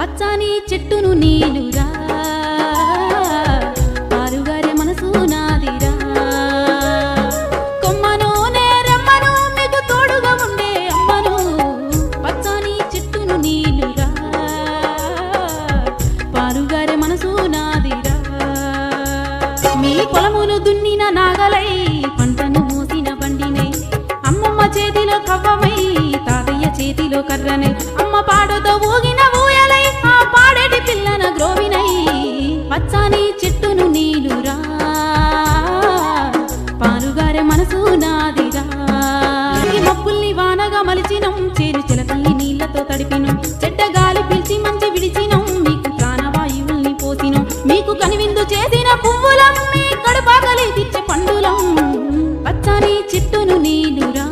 పచ్చని చెట్టును నీలురా పారుగారే మనసు నాదిరా కొమ్మను నేరమ్మను మీకు తోడుగా ఉండే అమ్మను పచ్చని చెట్టును నీలురా పారుగారే మనసు నాదిరా మీ పొలమును దున్నిన నాగలై పంటను మోసిన బండినై అమ్మమ్మ చేతిలో కవ్వమై తాతయ్య చేతిలో కర్రనై అమ్మ పాడుతో ఊగిన ఊయలై ఆ పాడేటి పిల్లన గ్రోవినై పచ్చని చెట్టును నీలురా పారుగారే మనసు నాదిరా మబ్బుల్ని వానగా మలిచినం చేరు చిలకల్ని నీళ్లతో తడిపినం చెడ్డ గాలి పిలిచి మంచి విడిచినం మీకు ప్రాణవాయువుల్ని పోసినం మీకు కనివిందు చేసిన పువ్వులం మీ కడుపాకలి తెచ్చే పండులం పచ్చని చెట్టును నీలురా